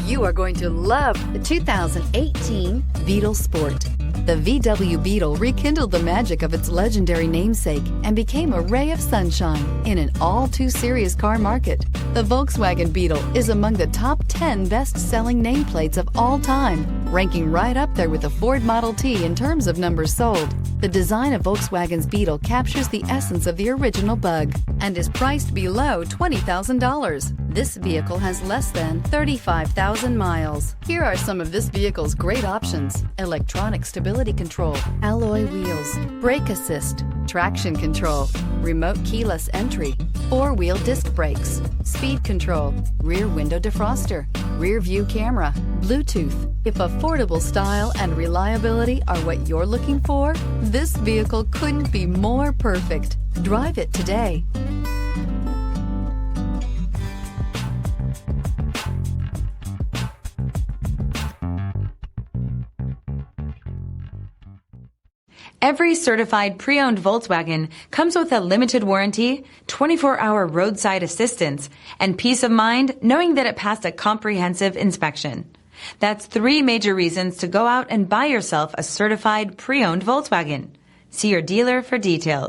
You are going to love the 2018 Beetle Sport. The VW Beetle rekindled the magic of its legendary namesake and became a ray of sunshine in an all-too-serious car market. The Volkswagen Beetle is among the top 10 best-selling nameplates of all time, ranking right up there with the Ford Model T in terms of numbers sold. The design of Volkswagen's Beetle captures the essence of the original bug and is priced below $20,000. This vehicle has less than 35,000 miles. Here are some of this vehicle's great options: electronic stability control, alloy wheels, brake assist, traction control, remote keyless entry, four-wheel disc brakes, speed control, rear window defroster, rear view camera, Bluetooth. If affordable style and reliability are what you're looking for, this vehicle couldn't be more perfect. Drive it today. Every certified pre-owned Volkswagen comes with a limited warranty, 24-hour roadside assistance, and peace of mind knowing that it passed a comprehensive inspection. That's 3 major reasons to go out and buy yourself a certified pre-owned Volkswagen. See your dealer for details.